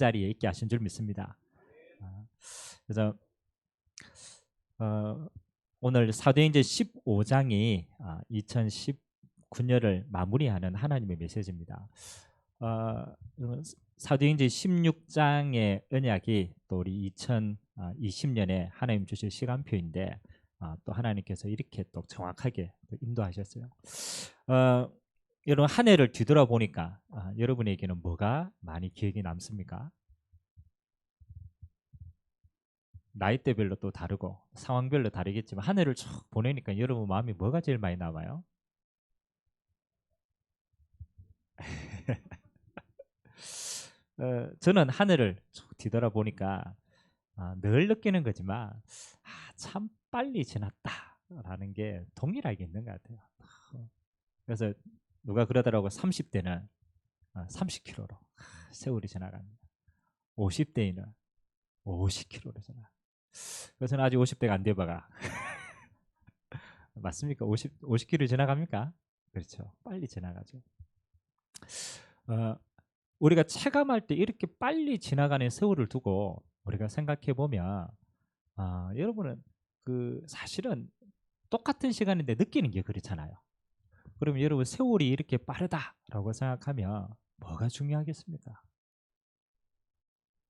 자리에 있게 하신 줄 믿습니다. 그래서 오늘 사도행전 15장이 2019년을 마무리하는 하나님의 메시지입니다. 사도행전 16장의 언약이 또 우리 2020년에 하나님 주실 시간표인데 또 하나님께서 이렇게 또 정확하게 또 인도하셨어요. 여러분 한 해를 뒤돌아보니까 여러분에게는 뭐가 많이 기억이 남습니까? 나이대별로 또 다르고 상황별로 다르겠지만 한 해를 쭉 보내니까 여러분 마음이 뭐가 제일 많이 남아요? 저는 한 해를 쭉 뒤돌아보니까 늘 느끼는 거지만 참 빨리 지났다라는 게 동일하게 있는 것 같아요. 그래서 누가 그러더라고 30대는 30km로 세월이 지나갑니다. 50대에는 50km로 지나. 그래서 저는 아직 50대가 안 돼봐가. 맞습니까? 50km 지나갑니까? 그렇죠. 빨리 지나가죠. 우리가 체감할 때 이렇게 빨리 지나가는 세월을 두고 우리가 생각해 보면 여러분은 그 사실은 똑같은 시간인데 느끼는 게 그렇잖아요. 그러면 여러분 세월이 이렇게 빠르다라고 생각하면 뭐가 중요하겠습니까?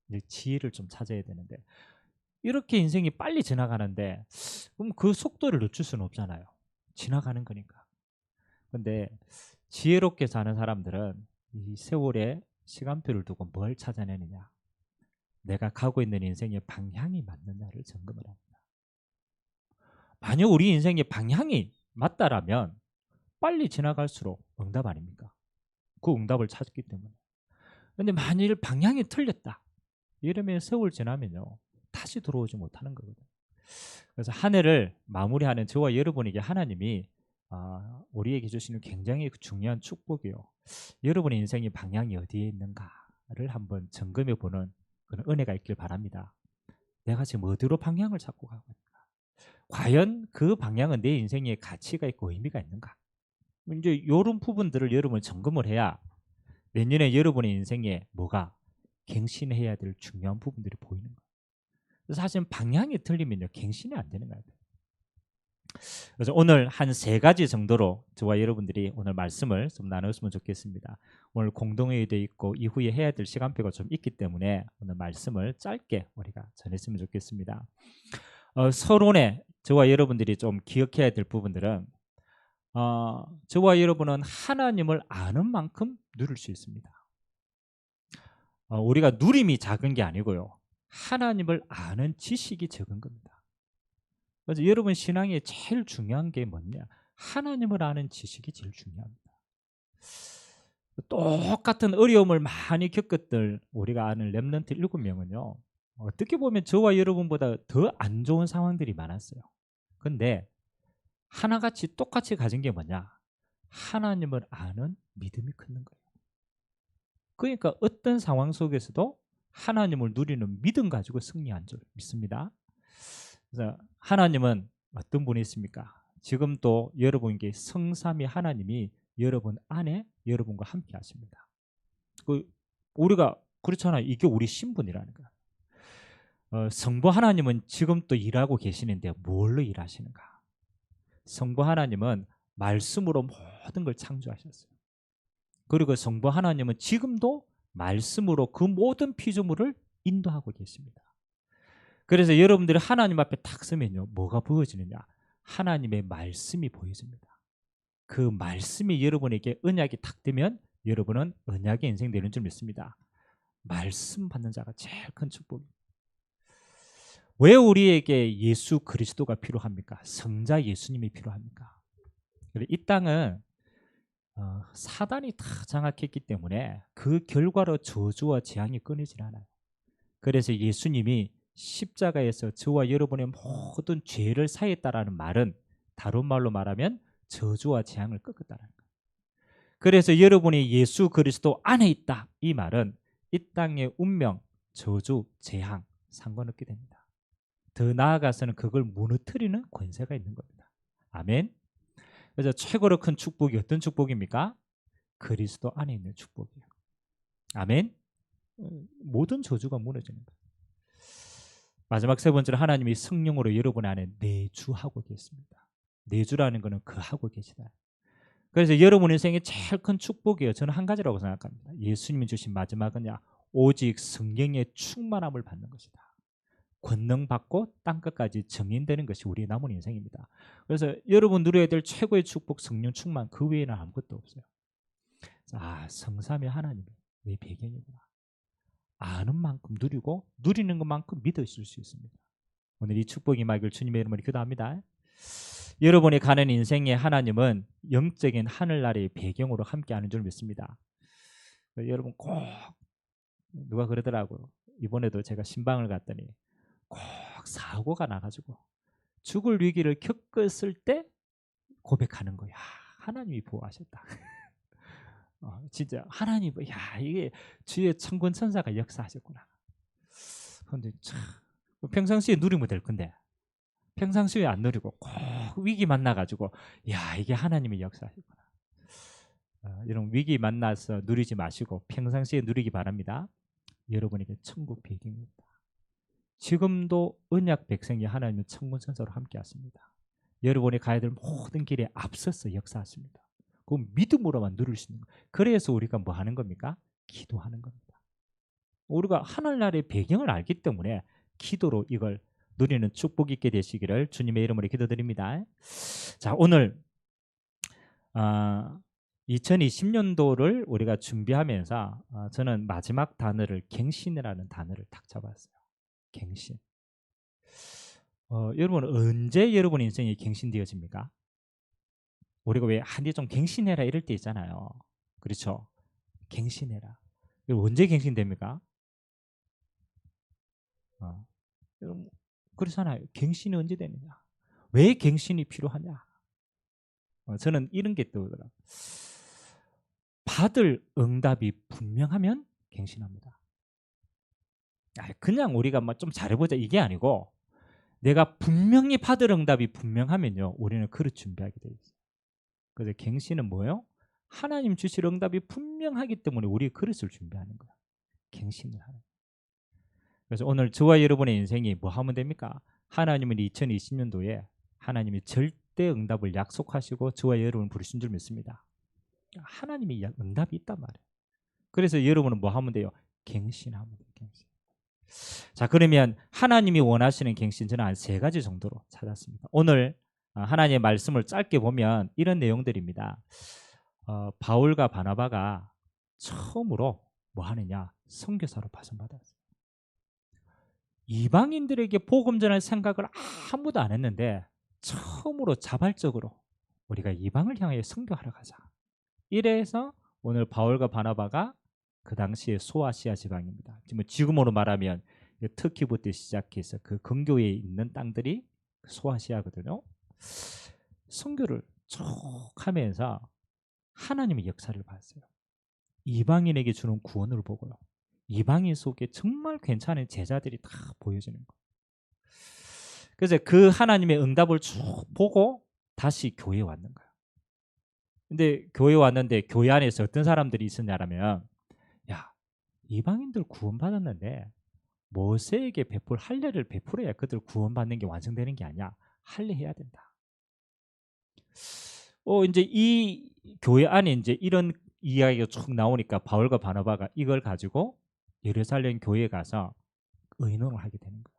이제 지혜를 좀 찾아야 되는데 이렇게 인생이 빨리 지나가는데 그럼 그 속도를 늦출 수는 없잖아요. 지나가는 거니까. 근데 지혜롭게 사는 사람들은 이 세월에 시간표를 두고 뭘 찾아내느냐? 내가 가고 있는 인생의 방향이 맞느냐를 점검을 합니다. 만약 우리 인생의 방향이 맞다라면 빨리 지나갈수록 응답 아닙니까? 그 응답을 찾기 때문에. 근데 만일 방향이 틀렸다. 이러면 세월 지나면요. 다시 들어오지 못하는 거거든요. 그래서 한 해를 마무리하는 저와 여러분에게 하나님이 우리에게 주시는 굉장히 중요한 축복이요. 여러분의 인생의 방향이 어디에 있는가를 한번 점검해 보는 그런 은혜가 있길 바랍니다. 내가 지금 어디로 방향을 잡고 가고 있는가? 과연 그 방향은 내 인생에 가치가 있고 의미가 있는가? 이제 이런 부분들을 여러분 점검을 해야 내년에 여러분의 인생에 뭐가 갱신해야 될 중요한 부분들이 보이는 거예요. 사실 방향이 틀리면요 갱신이 안 되는 거예요. 그래서 오늘 한 3가지 정도로 저와 여러분들이 오늘 말씀을 좀 나눴으면 좋겠습니다. 오늘 공동회의도 있고 이후에 해야 될 시간표가 좀 있기 때문에 오늘 말씀을 짧게 우리가 전했으면 좋겠습니다. 서론에 저와 여러분들이 좀 기억해야 될 부분들은 저와 여러분은 하나님을 아는 만큼 누릴 수 있습니다. 우리가 누림이 작은 게 아니고요. 하나님을 아는 지식이 적은 겁니다. 그래서 여러분 신앙에 제일 중요한 게 뭐냐? 하나님을 아는 지식이 제일 중요합니다. 똑같은 어려움을 많이 겪었던 우리가 아는 렘넌트 7명은요. 어떻게 보면 저와 여러분보다 더 안 좋은 상황들이 많았어요. 근데 하나같이 똑같이 가진 게 뭐냐? 하나님을 아는 믿음이 큰 거예요. 그러니까 어떤 상황 속에서도 하나님을 누리는 믿음 가지고 승리한 줄 믿습니다. 그래서 하나님은 어떤 분이 있습니까? 지금 또 여러분께 성삼위 하나님이 여러분 안에 여러분과 함께 하십니다. 우리가 그렇잖아요. 이게 우리 신분이라는 거야. 성부 하나님은 지금 또 일하고 계시는데 뭘로 일하시는가? 성부 하나님은 말씀으로 모든 걸 창조하셨어요. 그리고 성부 하나님은 지금도 말씀으로 그 모든 피조물을 인도하고 계십니다. 그래서 여러분들이 하나님 앞에 탁 서면요. 뭐가 보여지느냐? 하나님의 말씀이 보여집니다. 그 말씀이 여러분에게 언약이 탁 되면 여러분은 언약의 인생 되는 줄 믿습니다. 말씀 받는 자가 제일 큰 축복입니다. 왜 우리에게 예수 그리스도가 필요합니까? 성자 예수님이 필요합니까? 이 땅은 사단이 다 장악했기 때문에 그 결과로 저주와 재앙이 끊이질 않아요. 그래서 예수님이 십자가에서 저와 여러분의 모든 죄를 사했다라는 말은 다른 말로 말하면 저주와 재앙을 꺾었다는 거예요. 그래서 여러분이 예수 그리스도 안에 있다. 이 말은 이 땅의 운명, 저주, 재앙 상관없게 됩니다. 더 나아가서는 그걸 무너뜨리는 권세가 있는 겁니다. 아멘. 그래서 최고로 큰 축복이 어떤 축복입니까? 그리스도 안에 있는 축복이에요. 아멘. 모든 저주가 무너지는 거예요. 마지막 세 번째로 하나님이 성령으로 여러분 안에 내주하고 계십니다. 내주라는 것은 거하고 계시다. 그래서 여러분 인생의 제일 큰 축복이에요. 저는 한 가지라고 생각합니다. 예수님이 주신 마지막은요, 오직 성령의 충만함을 받는 것이다. 권능 받고 땅끝까지 정인되는 것이 우리의 남은 인생입니다. 그래서 여러분 누려야 될 최고의 축복, 성령 충만, 그 외에는 아무것도 없어요. 성삼위 하나님이 내 배경이구나. 아는 만큼 누리고 누리는 것만큼 믿으실 수 있습니다. 오늘 이 축복이 임하길 주님의 이름으로 기도합니다. 여러분이 가는 인생의 하나님은 영적인 하늘나라의 배경으로 함께하는 줄 믿습니다. 여러분 꼭 누가 그러더라고요. 이번에도 제가 신방을 갔더니 꼭 사고가 나가지고 죽을 위기를 겪었을 때 고백하는 거야. 하나님이 보호하셨다. 진짜 하나님, 이게 주의 천군 천사가 역사하셨구나. 그런데 참 평상시에 누리면 될 건데 평상시에 안 누리고 꼭 위기 만나가지고 이게 하나님의 역사하셨구나. 이런 위기 만나서 누리지 마시고 평상시에 누리기 바랍니다. 여러분에게 천국 배경입니다. 지금도 언약 백성이 하나님의 천군 천사로 함께 하십니다. 여러분이 가야 될 모든 길에 앞서서 역사하십니다. 그 믿음으로만 누릴 수 있는 거예요. 그래서 우리가 뭐 하는 겁니까? 기도하는 겁니다. 우리가 하늘나라의 배경을 알기 때문에 기도로 이걸 누리는 축복 있게 되시기를 주님의 이름으로 기도드립니다. 자, 오늘 2020년도를 우리가 준비하면서 저는 마지막 단어를 갱신이라는 단어를 딱 잡았어요. 갱신. 여러분 언제 여러분 인생이 갱신되어집니까? 우리가 왜 한디 좀 갱신해라 이럴 때 있잖아요. 그렇죠? 갱신해라. 언제 갱신됩니까? 여러분 그렇잖아요. 갱신이 언제 되느냐? 왜 갱신이 필요하냐? 저는 이런 게 떠오르더라. 받을 응답이 분명하면 갱신합니다. 그냥 우리가 좀 잘해보자 이게 아니고 내가 분명히 받을 응답이 분명하면요 우리는 그릇 준비하게 돼 있어요. 그래서 갱신은 뭐예요? 하나님 주실 응답이 분명하기 때문에 우리 그릇을 준비하는 거야. 갱신을 하는 거야. 그래서 오늘 저와 여러분의 인생이 뭐 하면 됩니까? 하나님은 2020년도에 하나님이 절대 응답을 약속하시고 저와 여러분 부르신 줄 믿습니다. 하나님이 응답이 있단 말이에요. 그래서 여러분은 뭐 하면 돼요? 갱신하면 돼요. 갱신. 자, 그러면 하나님이 원하시는 갱신 저는 한 3가지 정도로 찾았습니다. 오늘 하나님의 말씀을 짧게 보면 이런 내용들입니다. 바울과 바나바가 처음으로 뭐 하느냐? 선교사로 파송받았어요. 이방인들에게 복음 전할 생각을 아무도 안 했는데 처음으로 자발적으로 우리가 이방을 향해 선교하러 가자. 이래서 오늘 바울과 바나바가 그 당시에 소아시아 지방입니다. 지금으로 말하면 터키부터 시작해서 그 근교에 있는 땅들이 소아시아거든요. 선교를 쭉 하면서 하나님의 역사를 봤어요. 이방인에게 주는 구원을 보고요. 이방인 속에 정말 괜찮은 제자들이 다 보여지는 거예요. 그래서 그 하나님의 응답을 쭉 보고 다시 교회에 왔는 거예요. 근데 교회에 왔는데 교회 안에서 어떤 사람들이 있었냐면 이방인들 구원받았는데 모세에게 베풀 할례를 베풀어야 그들 구원받는 게 완성되는 게 아니야. 할례해야 된다. 이제 이 교회 안에 이제 이런 이야기가 쭉 나오니까 바울과 바나바가 이걸 가지고 예루살렘 교회에 가서 의논을 하게 되는 거예요.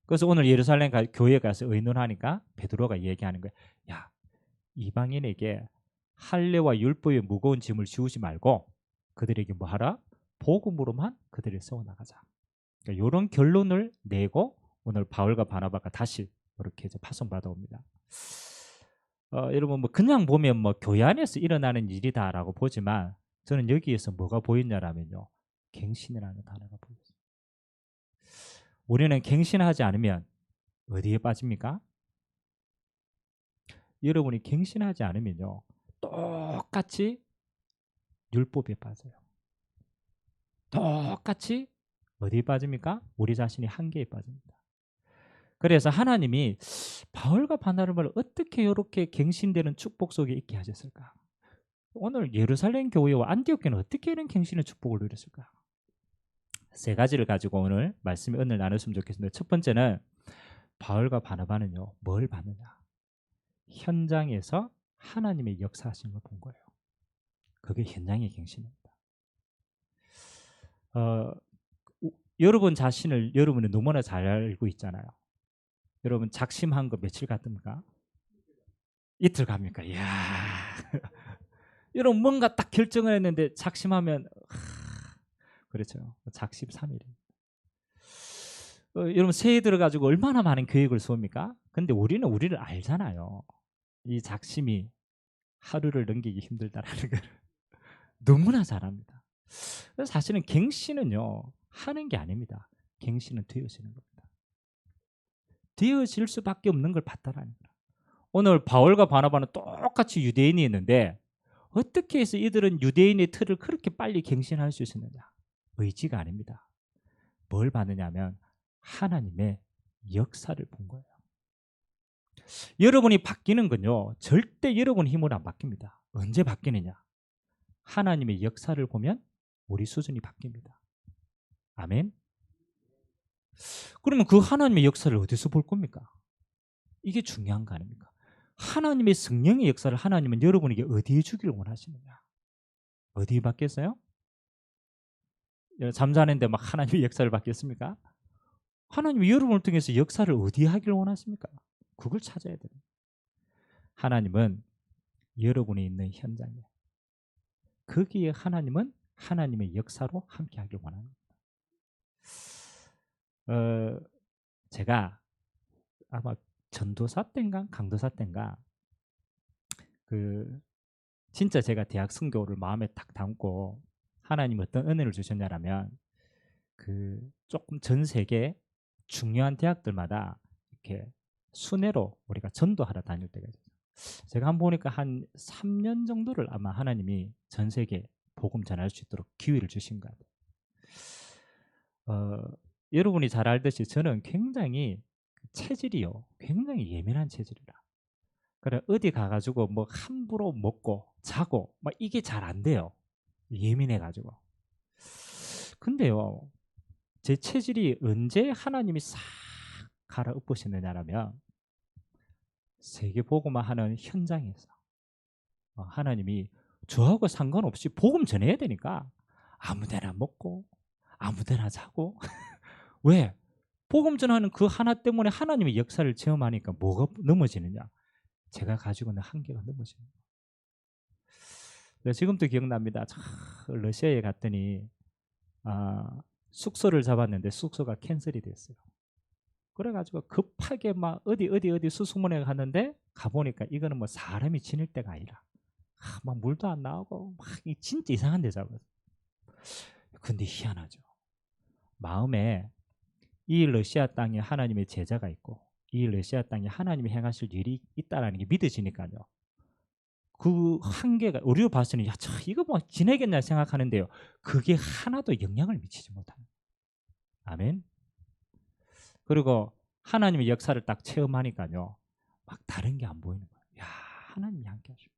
그래서 오늘 예루살렘 교회에 가서 의논하니까 베드로가 얘기하는 거예요. 이방인에게 할례와 율법의 무거운 짐을 지우지 말고 그들에게 뭐 하라? 복음으로만 그들을 세워나가자. 그러니까 이런 결론을 내고 오늘 바울과 바나바가 다시 이렇게 이제 파송받아 옵니다. 여러분 뭐 그냥 보면 뭐 교회 안에서 일어나는 일이다라고 보지만 저는 여기에서 뭐가 보이냐라면요. 갱신이라는 단어가 보였어요. 우리는 갱신하지 않으면 어디에 빠집니까? 여러분이 갱신하지 않으면요. 똑같이 율법에 빠져요. 똑같이 어디에 빠집니까? 우리 자신이 한계에 빠집니다. 그래서 하나님이 바울과 바나바를 어떻게 이렇게 갱신되는 축복 속에 있게 하셨을까? 오늘 예루살렘 교회와 안디옥 교회는 어떻게 이런 갱신의 축복을 누렸을까? 세 가지를 가지고 오늘 말씀의 은혜를 나눴으면 좋겠습니다. 첫 번째는 바울과 바나바는요, 뭘 봤느냐? 현장에서 하나님의 역사하시는 걸 본 거예요. 그게 현장의 갱신입니다. 여러분 자신을 여러분이 너무나 잘 알고 있잖아요. 여러분 작심한 거 며칠 갔습니까? 이틀 갑니까? 이야. 여러분 뭔가 딱 결정을 했는데 작심하면 그렇죠. 작심 3일. 여러분 새해 들어가지고 얼마나 많은 계획을 세웁니까? 근데 우리는 우리를 알잖아요. 이 작심이 하루를 넘기기 힘들다라는 걸 너무나 잘합니다. 그래서 사실은 갱신은요, 하는 게 아닙니다. 갱신은 되어지는 겁니다. 되어질 수밖에 없는 걸 봤다라는 거예요. 오늘 바울과 바나바는 똑같이 유대인이었는데 어떻게 해서 이들은 유대인의 틀을 그렇게 빨리 갱신할 수 있었느냐? 의지가 아닙니다. 뭘 봤느냐면 하나님의 역사를 본 거예요. 여러분이 바뀌는 건요, 절대 여러분 힘으로 안 바뀝니다. 언제 바뀌느냐? 하나님의 역사를 보면 우리 수준이 바뀝니다. 아멘. 그러면 그 하나님의 역사를 어디서 볼 겁니까? 이게 중요한 거 아닙니까? 하나님의 성령의 역사를 하나님은 여러분에게 어디에 주기를 원하시느냐? 어디에 받겠어요? 잠자는데 막 하나님의 역사를 받겠습니까? 하나님이 여러분을 통해서 역사를 어디에 하기를 원하십니까? 그걸 찾아야 됩니다. 하나님은 여러분이 있는 현장에, 거기에 하나님은 하나님의 역사로 함께 하길 원합니다. 제가 아마 전도사 때인가 강도사 때인가 진짜 제가 대학 선교를 마음에 딱 담고 하나님 어떤 은혜를 주셨냐라면 조금 전 세계 중요한 대학들마다 이렇게 순회로 우리가 전도하러 다닐 때가 있어요. 제가 한번 보니까 한 3년 정도를 아마 하나님이 전 세계 복음 전할 수 있도록 기회를 주신 것 같아요. 여러분이 잘 알듯이 저는 굉장히 체질이요, 굉장히 예민한 체질이라. 그래 어디 가가지고 뭐 함부로 먹고 자고 막 이게 잘 안 돼요. 예민해가지고. 근데요, 제 체질이 언제 하나님이 싹 갈아엎으시느냐라면 세계 복음화 하는 현장에서 하나님이 저하고 상관없이 복음 전해야 되니까 아무데나 먹고 아무데나 자고 왜? 복음 전하는 그 하나 때문에 하나님의 역사를 체험하니까 뭐가 넘어지느냐? 제가 가지고 있는 한계가 넘어지는 거예요. 지금도 기억납니다. 러시아에 갔더니 숙소를 잡았는데 숙소가 캔슬이 됐어요. 그래가지고 급하게 막 어디 수소문에 갔는데 가보니까 이거는 뭐 사람이 지낼 데가 아니라 막 물도 안 나오고 막 진짜 이상한 데 잡았어요. 근데 희한하죠. 마음에 이 러시아 땅에 하나님의 제자가 있고 이 러시아 땅에 하나님이 행하실 일이 있다라는 게 믿어지니까요. 그 한계가 우리로 봤으니 이거 뭐 지내겠냐 생각하는데요. 그게 하나도 영향을 미치지 못하는. 아멘. 그리고 하나님의 역사를 딱 체험하니까요, 막 다른 게 안 보이는 거예요. 야, 하나님이 함께 하시고.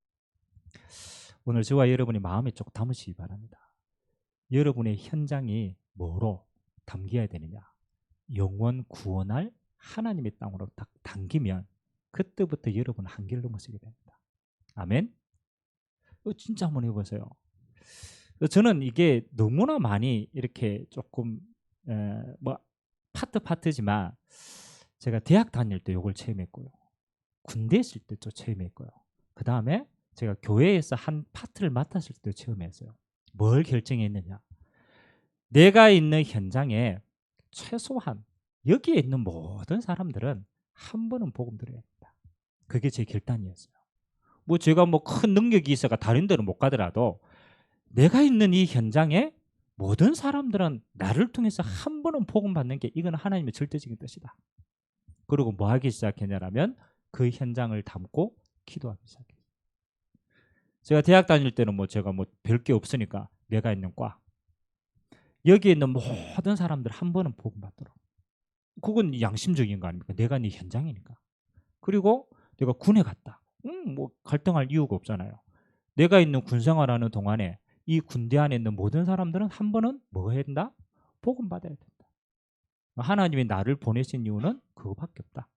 오늘 저와 여러분이 마음에 쭉 담으시기 바랍니다. 여러분의 현장이 뭐로 담겨야 되느냐? 영원 구원할 하나님의 땅으로 딱 당기면 그때부터 여러분 한계를 넘어서게 됩니다. 아멘. 진짜 한번 해보세요. 저는 이게 너무나 많이 이렇게 조금 뭐 파트지만 제가 대학 다닐 때 이걸 체험했고요. 군대 있을 때도 체험했고요. 그 다음에 제가 교회에서 한 파트를 맡았을 때도 체험했어요. 뭘 결정했느냐? 내가 있는 현장에 최소한 여기에 있는 모든 사람들은 한 번은 복음 들어야 된다. 그게 제 결단이었어요. 뭐 제가 뭐 큰 능력이 있어가 다른 데로 못 가더라도 내가 있는 이 현장에 모든 사람들은 나를 통해서 한 번은 복음 받는 게 이건 하나님의 절대적인 뜻이다. 그리고 뭐 하기 시작했냐면 그 현장을 담고 기도하기 시작했어요. 제가 대학 다닐 때는 뭐 제가 뭐 별 게 없으니까 내가 있는 과 여기에 있는 모든 사람들 한 번은 복음 받도록. 그건 양심적인 거 아닙니까? 내가 네 현장이니까. 그리고 내가 군에 갔다. 뭐 갈등할 이유가 없잖아요. 내가 있는 군 생활하는 동안에 이 군대 안에 있는 모든 사람들은 한 번은 뭐 해야 된다? 복음 받아야 된다. 하나님이 나를 보내신 이유는 그거밖에 없다.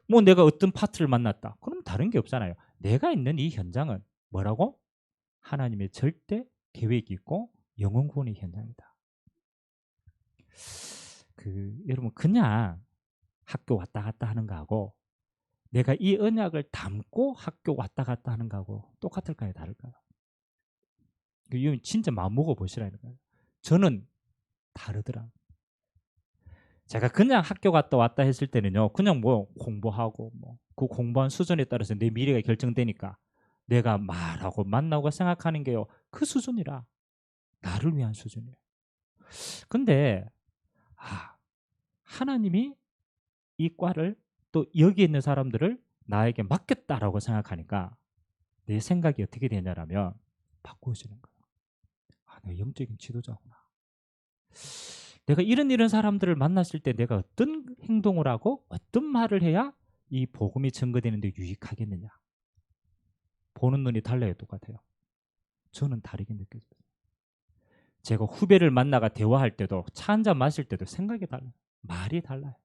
뭐 내가 어떤 파트를 만났다. 그럼 다른 게 없잖아요. 내가 있는 이 현장은 뭐라고? 하나님의 절대 계획이 있고 영혼 구원의 현장이다. 여러분 그냥 학교 왔다 갔다 하는 거하고 내가 이 언약을 담고 학교 왔다 갔다 하는 거하고 똑같을까요? 다를까요? 이건 진짜 마음 먹어 보시라는 거예요. 저는 다르더라. 제가 그냥 학교 갔다 왔다 했을 때는요, 그냥 뭐 공부하고 뭐 그 공부한 수준에 따라서 내 미래가 결정되니까 내가 말하고 만나고 생각하는 게요, 그 수준이라. 나를 위한 수준이에요. 근데 하나님이 이 과를 또 여기 있는 사람들을 나에게 맡겼다라고 생각하니까 내 생각이 어떻게 되냐라면 바꾸어지는 거예요. 내가 영적인 지도자구나. 내가 이런 사람들을 만났을 때 내가 어떤 행동을 하고 어떤 말을 해야 이 복음이 증거되는데 유익하겠느냐. 보는 눈이 달라요. 똑같아요. 저는 다르게 느껴져요. 제가 후배를 만나가 대화할 때도 차 한잔 마실 때도 생각이 달라요. 말이 달라요.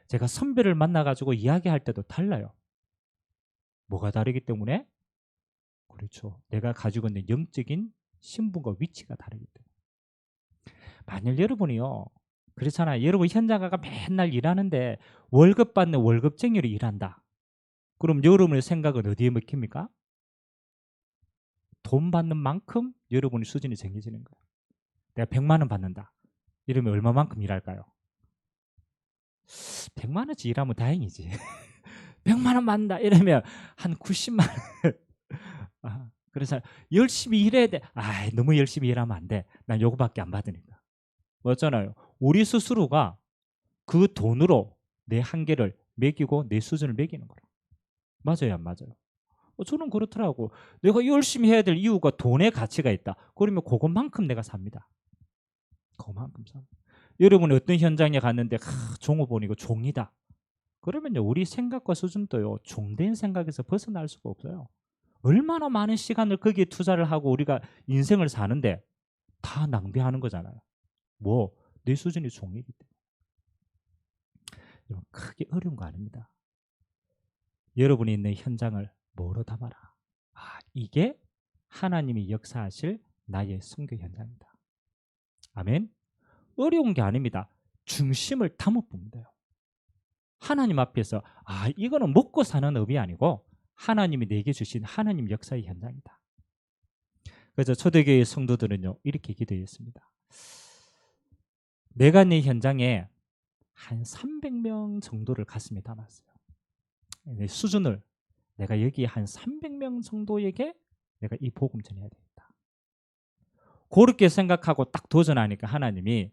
제가 선배를 만나가지고 이야기할 때도 달라요. 뭐가 다르기 때문에? 그렇죠. 내가 가지고 있는 영적인 신분과 위치가 다르기 때문에. 만일 여러분이요, 그렇잖아요. 여러분 현장 가가 맨날 일하는데 월급 받는 월급쟁이로 일한다. 그럼 여러분의 생각은 어디에 먹힙니까? 돈 받는 만큼 여러분의 수준이 정해지는 거예요. 내가 100만 원 받는다. 이러면 얼마만큼 일할까요? 100만 원치 일하면 다행이지. 100만 원 받는다 이러면 한 90만 원. 그래서 열심히 일해야 돼. 너무 열심히 일하면 안 돼. 난 요거밖에 안 받으니까. 맞잖아요. 우리 스스로가 그 돈으로 내 한계를 매기고 내 수준을 매기는 거라. 맞아요, 안 맞아요? 저는 그렇더라고. 내가 열심히 해야 될 이유가 돈의 가치가 있다. 그러면 그것만큼 내가 삽니다. 그것만큼 삽니다. 여러분이 어떤 현장에 갔는데 종업원이고 종이다. 그러면요, 우리 생각과 수준도요, 종된 생각에서 벗어날 수가 없어요. 얼마나 많은 시간을 거기에 투자를 하고 우리가 인생을 사는데 다 낭비하는 거잖아요. 내 수준이 종이기 때문에. 크게 어려운 거 아닙니다. 여러분이 있는 현장을 뭐로 담아라. 이게 하나님이 역사하실 나의 선교 현장이다. 아멘. 어려운 게 아닙니다. 중심을 담아보면 돼요. 하나님 앞에서 이거는 먹고 사는 업이 아니고 하나님이 내게 주신 하나님 역사의 현장이다. 그래서 초대교회 성도들은요, 이렇게 기도했습니다. 내가 내 현장에 한 300명 정도를 가슴에 담았어요. 내 수준을 내가 여기 한 300명 정도에게 내가 이 복음 전해야 되겠다. 그렇게 생각하고 딱 도전하니까 하나님이,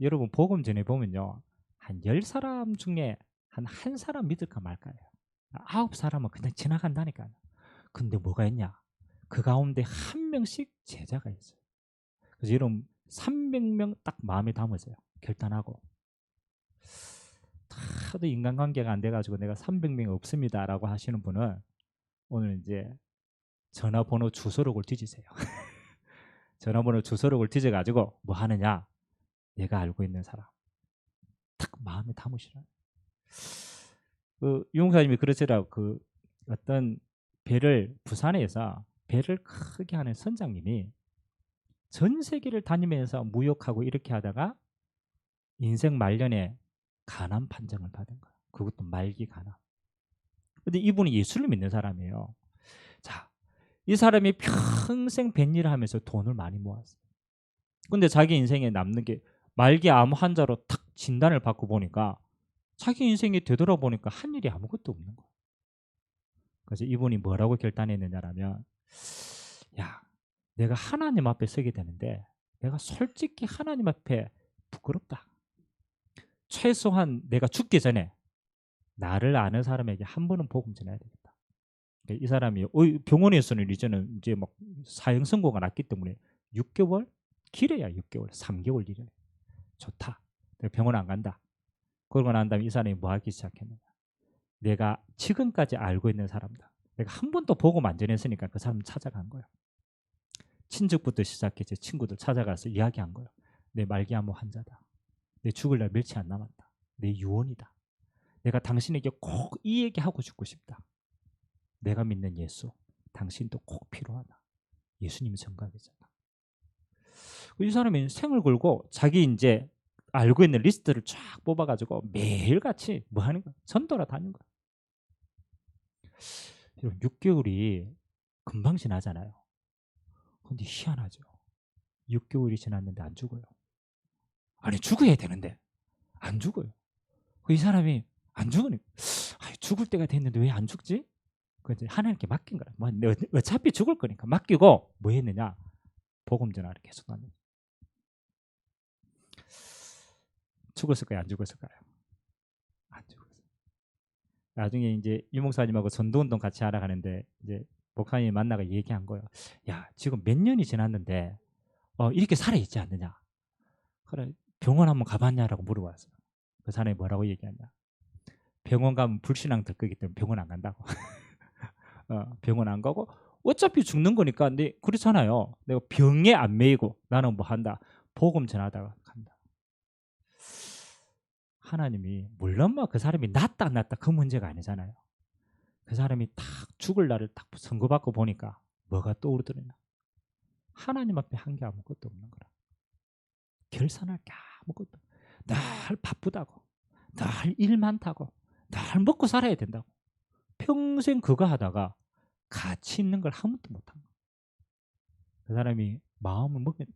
여러분 복음 전해보면요, 한 10사람 중에 한 사람 믿을까 말까요. 9사람은 그냥 지나간다니까요. 근데 뭐가 있냐, 그 가운데 한 명씩 제자가 있어요. 그래서 여러분 300명 딱 마음에 담으세요. 결단하고. 다들 인간관계가 안 돼가지고 내가 300명 없습니다 라고 하시는 분은 오늘 이제 전화번호 주소록을 뒤지세요. 전화번호 주소록을 뒤져가지고 뭐 하느냐, 내가 알고 있는 사람 딱 마음에 담으시라. 유목사님이 그러시라고, 어떤 배를, 부산에서 배를 크게 하는 선장님이 전 세계를 다니면서 무역하고 이렇게 하다가 인생 말년에 가난 판정을 받은 거예요. 그것도 말기 가난. 근데 이분이 예수를 믿는 사람이에요. 자, 이 사람이 평생 뱃일을 하면서 돈을 많이 모았어요. 근데 자기 인생에 남는 게 말기 암 환자로 탁 진단을 받고 보니까 자기 인생이 되돌아보니까 한 일이 아무것도 없는 거예요. 그래서 이분이 뭐라고 결단했느냐라면, 내가 하나님 앞에 서게 되는데 내가 솔직히 하나님 앞에 부끄럽다. 최소한 내가 죽기 전에 나를 아는 사람에게 한 번은 복음 전해야 되겠다. 이 사람이 병원에서는 이제는 이제 막 사형 선고가 났기 때문에 6개월? 길어야 6개월, 3개월 일해. 좋다. 내가 병원 안 간다. 그러고 난 다음에 이 사람이 뭐 하기 시작했느냐. 내가 지금까지 알고 있는 사람들, 내가 한 번도 복음 안 전했으니까 그 사람 찾아간 거예요. 친족부터 시작해서 친구들 찾아가서 이야기한 거예요. 내 말기암호 환자다. 내 죽을 날 며칠 안 남았다. 내 유언이다. 내가 당신에게 꼭 이 얘기하고 죽고 싶다. 내가 믿는 예수, 당신도 꼭 필요하다. 예수님이 정답이잖아. 이 사람이 생을 걸고 자기 이제 알고 있는 리스트를 쫙 뽑아가지고 매일같이 뭐 하는 거야? 전도라 다니는 거야. 6개월이 금방 지나잖아요. 근데 희한하죠. 6개월이 지났는데 안 죽어요. 아니 죽어야 되는데 안 죽어요. 이 사람이 안 죽으니까 죽을 때가 됐는데 왜 안 죽지? 그래서 하나님께 맡긴 거라. 뭐 어차피 죽을 거니까 맡기고 뭐 했느냐? 복음 전하를 계속 하는. 죽었을까요? 안 죽었을까요? 안 죽었어요. 나중에 이제 유 목사님하고 전도운동 같이 하러 가는데 이제 목사님이 만나가 얘기한 거예요. 야, 지금 몇 년이 지났는데 이렇게 살아있지 않느냐? 그래, 병원 한번 가봤냐라고 물어봤어요. 그 사람이 뭐라고 얘기하냐? 병원 가면 불신앙 들 거기 때문에 병원 안 간다고. 병원 안 가고 어차피 죽는 거니까. 근데 그렇잖아요. 내가 병에 안 매이고 나는 뭐 한다? 복음 전하다가 간다. 하나님이 물론 뭐 그 사람이 낫다 안 낫다 그 문제가 아니잖아요. 그 사람이 딱 죽을 날을 딱 선고받고 보니까 뭐가 떠오르더냐? 하나님 앞에 한 게 아무것도 없는 거라. 결산할 게 아무것도. 날 바쁘다고, 날 일 많다고, 날 먹고 살아야 된다고. 평생 그거 하다가 가치 있는 걸 한 번도 못한 거야. 그 사람이 마음을 먹은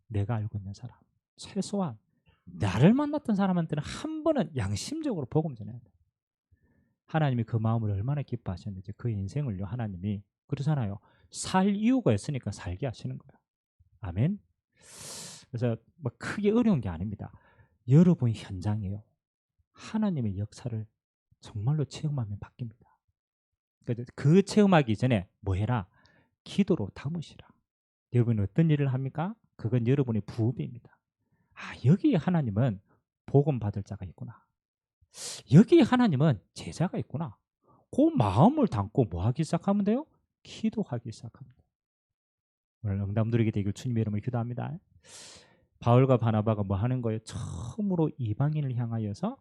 내가 알고 있는 사람, 최소한 나를 만났던 사람한테는 한 번은 양심적으로 복음 전해야 돼. 하나님이 그 마음을 얼마나 기뻐하셨는지 그 인생을요 하나님이 그러잖아요. 살 이유가 있으니까 살게 하시는 거예요. 아멘. 그래서 뭐 크게 어려운 게 아닙니다. 여러분 현장이에요. 하나님의 역사를 정말로 체험하면 바뀝니다. 그 체험하기 전에 뭐 해라? 기도로 담으시라. 여러분이 어떤 일을 합니까? 그건 여러분의 부업입니다. 여기에 하나님은 복음 받을 자가 있구나. 여기에 하나님은 제자가 있구나. 그 마음을 담고 뭐 하기 시작하면 돼요? 기도하기 시작합니다. 오늘 응답 누리게 되길 주님의 이름으로 기도합니다. 바울과 바나바가 뭐 하는 거예요? 처음으로 이방인을 향하여서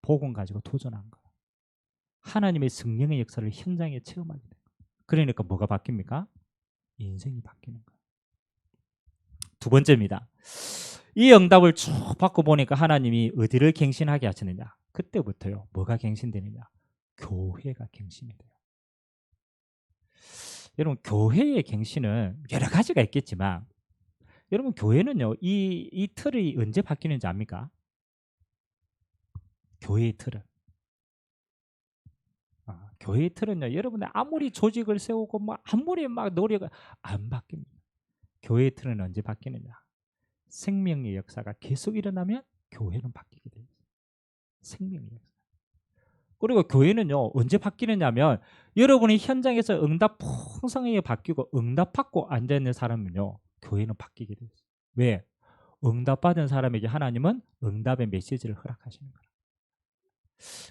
복음 가지고 도전한 거예요. 하나님의 성령의 역사를 현장에 체험하게 돼요. 그러니까 뭐가 바뀝니까? 인생이 바뀌는 거예요. 두 번째입니다. 이 응답을 쭉 받고 보니까 하나님이 어디를 갱신하게 하시느냐? 그때부터요. 뭐가 갱신되느냐? 교회가 갱신이 돼요. 여러분 교회의 갱신은 여러 가지가 있겠지만 여러분 교회는요. 이 틀이 언제 바뀌는지 압니까? 교회의 틀은. 교회의 틀은요. 여러분들 아무리 조직을 세우고 뭐 아무리 막 노력을 안 바뀝니다. 교회의 틀은 언제 바뀌느냐? 생명의 역사가 계속 일어나면 교회는 바뀌게 돼요. 생명의 역사. 그리고 교회는요 언제 바뀌느냐면 여러분이 현장에서 응답 풍성하게 바뀌고 응답 받고 앉아있는 사람은요 교회는 바뀌게 돼요. 왜? 응답 받은 사람에게 하나님은 응답의 메시지를 허락하시는 거예요.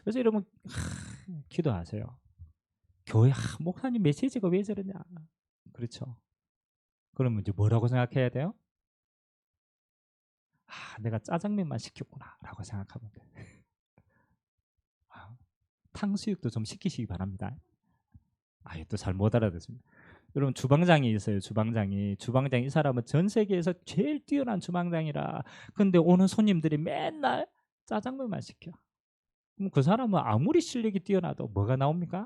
그래서 여러분 기도하세요. 교회 목사님 메시지가 왜 저러냐? 그렇죠. 그러면 이제 뭐라고 생각해야 돼요? 내가 짜장면만 시켰구나 라고 생각하면 돼요. 탕수육도 좀 시키시기 바랍니다. 또 잘 못 알아듣습니다. 여러분 주방장이 있어요. 주방장이 이 사람은 전 세계에서 제일 뛰어난 주방장이라. 근데 오는 손님들이 맨날 짜장면만 시켜. 그럼 그 사람은 아무리 실력이 뛰어나도 뭐가 나옵니까?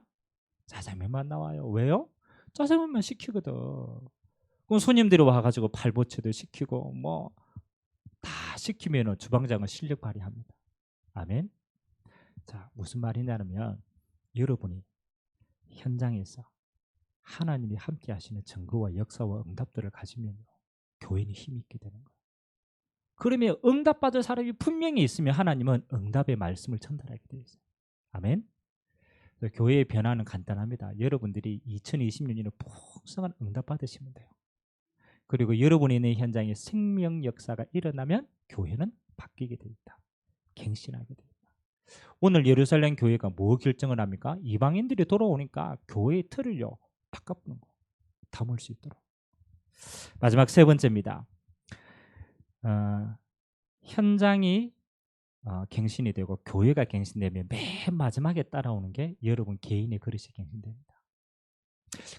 짜장면만 나와요. 왜요? 짜장면만 시키거든. 그럼 손님들이 와가지고 팔보채도 시키고 뭐 다 시키면 주방장은 실력 발휘합니다. 아멘. 자, 무슨 말이냐면 여러분이 현장에서 하나님이 함께 하시는 증거와 역사와 응답들을 가지면 교회는 힘이 있게 되는 거예요. 그러면 응답받을 사람이 분명히 있으면 하나님은 응답의 말씀을 전달하게 되어 있어요. 아멘. 교회의 변화는 간단합니다. 여러분들이 2020년에는 풍성한 응답 받으시면 돼요. 그리고 여러분이 있는 현장에 생명 역사가 일어나면 교회는 바뀌게 되어 있다. 갱신하게 되어 있다. 오늘 예루살렘 교회가 뭐 결정을 합니까? 이방인들이 돌아오니까 교회의 틀을요 바꿔보는 거예요. 담을 수 있도록. 마지막 세 번째입니다. 어, 현장이 갱신이 되고 교회가 갱신되면 맨 마지막에 따라오는 게 여러분 개인의 그릇이 갱신됩니다.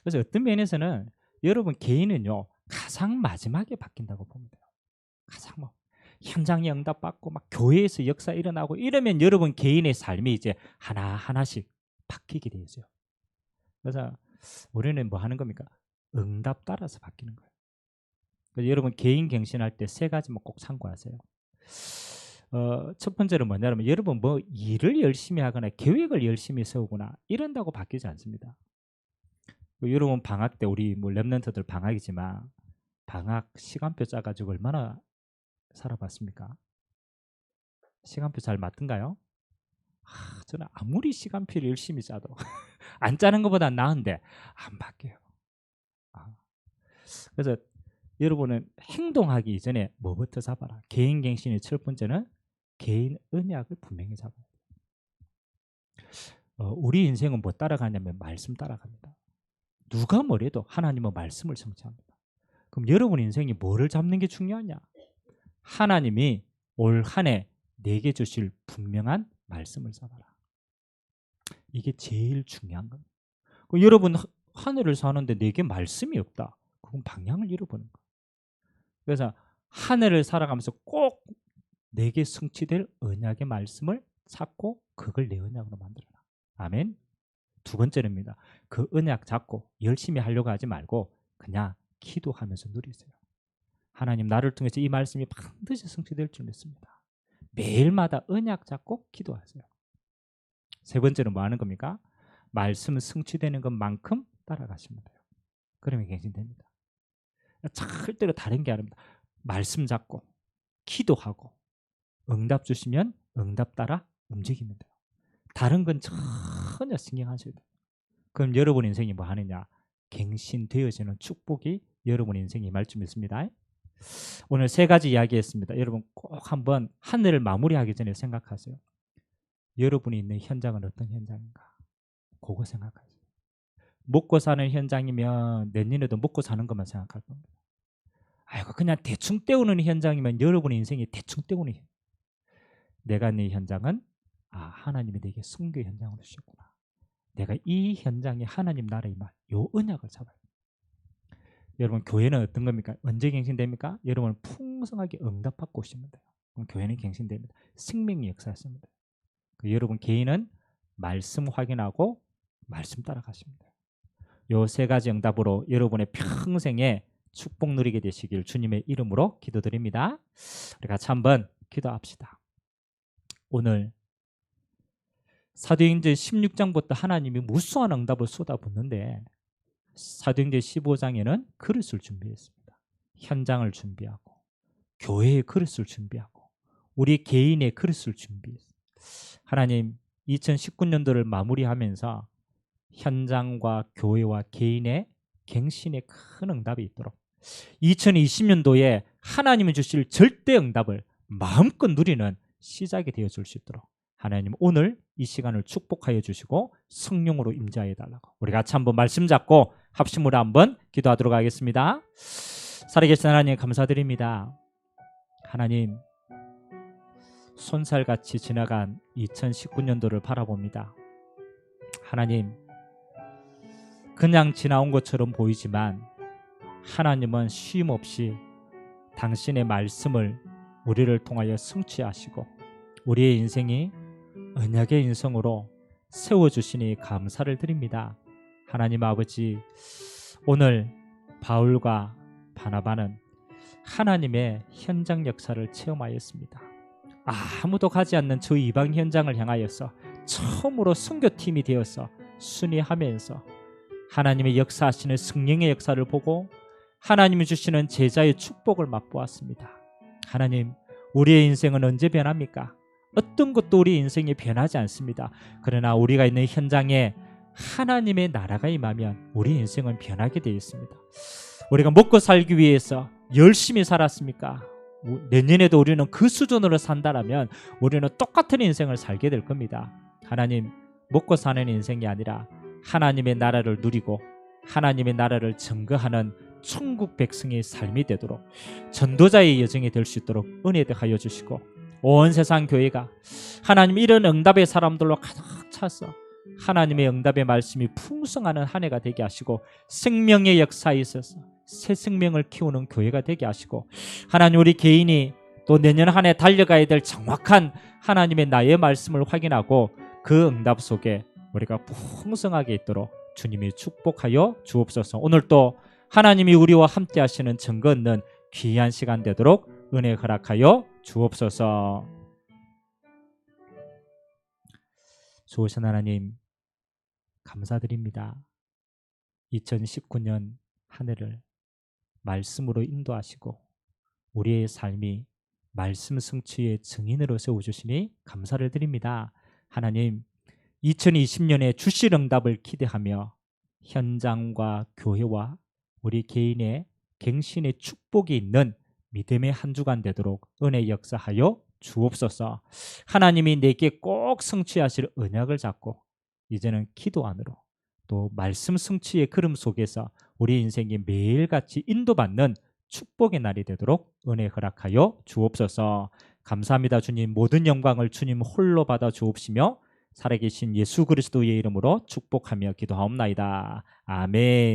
그래서 어떤 면에서는 여러분 개인은요 가장 마지막에 바뀐다고 보면 돼요. 가장 현장에 응답받고 막 교회에서 역사 일어나고 이러면 여러분 개인의 삶이 이제 하나하나씩 바뀌게 되어 있어요. 그래서 우리는 뭐 하는 겁니까? 응답 따라서 바뀌는 거예요. 그래서 여러분 개인 갱신할 때 세 가지만 꼭 참고하세요. 첫 번째로 뭐냐면 여러분 뭐 일을 열심히 하거나 계획을 열심히 세우거나 이런다고 바뀌지 않습니다. 여러분 방학 때 우리 뭐 랩런트들 방학이지만 방학 시간표 짜가지고 얼마나 살아봤습니까? 시간표 잘 맞던가요? 저는 아무리 시간표를 열심히 짜도 안 짜는 것보다 나은데 안 바뀌어요. 그래서 여러분은 행동하기 이전에 뭐부터 잡아라. 개인 갱신의 첫 번째는 개인 언약을 분명히 잡아야 돼요. 우리 인생은 뭐 따라가냐면 말씀 따라갑니다. 누가 뭐래도 하나님은 말씀을 성취합니다. 그럼 여러분 인생이 뭐를 잡는 게 중요하냐? 하나님이 올 한 해 내게 주실 분명한 말씀을 잡아라. 이게 제일 중요한 겁니다. 여러분 한 해를 사는데 내게 말씀이 없다. 그건 방향을 잃어버린 거예요. 그래서 한 해를 살아가면서 꼭 내게 성취될 언약의 말씀을 찾고 그걸 내 언약으로 만들어라. 아멘. 두 번째입니다. 그 언약 잡고 열심히 하려고 하지 말고 그냥 기도하면서 누리세요. 하나님 나를 통해서 이 말씀이 반드시 성취될 줄 믿습니다. 매일마다 언약 잡고 기도하세요. 세 번째는 뭐 하는 겁니까? 말씀 성취되는 것만큼 따라가시면 돼요. 그러면 갱신됩니다. 절대로 다른 게 아닙니다. 말씀 잡고 기도하고 응답 주시면 응답 따라 움직이면 돼요. 다른 건 전혀 신경 안 써도 돼요. 그럼 여러분 인생이 뭐 하느냐? 갱신되어지는 축복이 여러분 인생이 임할 줄 믿습니다. 오늘 세 가지 이야기했습니다. 여러분 꼭 한번 한 해를 마무리하기 전에 생각하세요. 여러분이 있는 현장은 어떤 현장인가? 그거 생각하세요. 먹고 사는 현장이면 내년에도 먹고 사는 것만 생각할 겁니다. 아이고 그냥 대충 때우는 현장이면 여러분의 인생이 대충 때우는 현장. 내가 있는 현장은 하나님이 내게 선교 현장으로 주셨구나. 내가 이 현장에 하나님 나라의 말, 요 언약을 잡아요. 여러분 교회는 어떤 겁니까? 언제 갱신됩니까? 여러분은 풍성하게 응답받고 오시면 돼요. 그럼 교회는 갱신됩니다. 생명의 역사였습니다. 여러분 개인은 말씀 확인하고 말씀 따라가시면 돼요. 요 세 가지 응답으로 여러분의 평생에 축복 누리게 되시길 주님의 이름으로 기도드립니다. 우리 같이 한번 기도합시다. 오늘 사도행전 16장부터 하나님이 무수한 응답을 쏟아붓는데 사도행전 15장에는 그릇을 준비했습니다. 현장을 준비하고 교회의 그릇을 준비하고 우리 개인의 그릇을 준비했습니다. 하나님 2019년도를 마무리하면서 현장과 교회와 개인의 갱신의 큰 응답이 있도록 2020년도에 하나님이 주실 절대 응답을 마음껏 누리는 시작이 되어 줄 수 있도록 하나님 오늘 이 시간을 축복하여 주시고 성령으로 임재하여 달라고 우리 같이 한번 말씀 잡고 합심으로 한번 기도하도록 하겠습니다. 살아계신 하나님 감사드립니다. 하나님 손살같이 지나간 2019년도를 바라봅니다. 하나님 그냥 지나온 것처럼 보이지만 하나님은 쉼없이 당신의 말씀을 우리를 통하여 성취하시고 우리의 인생이 언약의 인생으로 세워주시니 감사를 드립니다. 하나님 아버지 오늘 바울과 바나바는 하나님의 현장 역사를 체험하였습니다. 아무도 가지 않는 저 이방 현장을 향하여서 처음으로 선교팀이 되어서 순회하면서 하나님의 역사하시는 성령의 역사를 보고 하나님이 주시는 제자의 축복을 맛보았습니다. 하나님 우리의 인생은 언제 변합니까? 어떤 것도 우리 인생이 변하지 않습니다. 그러나 우리가 있는 현장에 하나님의 나라가 임하면 우리 인생은 변하게 되어 있습니다. 우리가 먹고 살기 위해서 열심히 살았습니까? 내년에도 우리는 그 수준으로 산다라면 우리는 똑같은 인생을 살게 될 겁니다. 하나님 먹고 사는 인생이 아니라 하나님의 나라를 누리고 하나님의 나라를 증거하는 천국 백성의 삶이 되도록 전도자의 여정이 될 수 있도록 은혜 하여 주시고, 온 세상 교회가 하나님 이런 응답의 사람들로 가득 차서 하나님의 응답의 말씀이 풍성하는 한 해가 되게 하시고, 생명의 역사에 있어서 새 생명을 키우는 교회가 되게 하시고, 하나님 우리 개인이 또 내년 한 해 달려가야 될 정확한 하나님의 나의 말씀을 확인하고 그 응답 속에 우리가 풍성하게 있도록 주님이 축복하여 주옵소서. 오늘 또 하나님이 우리와 함께 하시는 증거 얻는 귀한 시간 되도록 은혜 허락하여 주옵소서. 좋으신 하나님 감사드립니다. 2019년 한 해를 말씀으로 인도하시고 우리의 삶이 말씀 성취의 증인으로 세워주시니 감사를 드립니다. 하나님 2020년에 주실 응답을 기대하며 현장과 교회와 우리 개인의 갱신의 축복이 있는 믿음의 한 주간 되도록 은혜 역사하여 주옵소서. 하나님이 내게 꼭 성취하실 언약을 잡고 이제는 기도 안으로 또 말씀 성취의 걸음 속에서 우리 인생이 매일같이 인도받는 축복의 날이 되도록 은혜 허락하여 주옵소서. 감사합니다. 주님, 모든 영광을 주님 홀로 받아 주옵시며 살아계신 예수 그리스도의 이름으로 축복하며 기도하옵나이다. 아멘.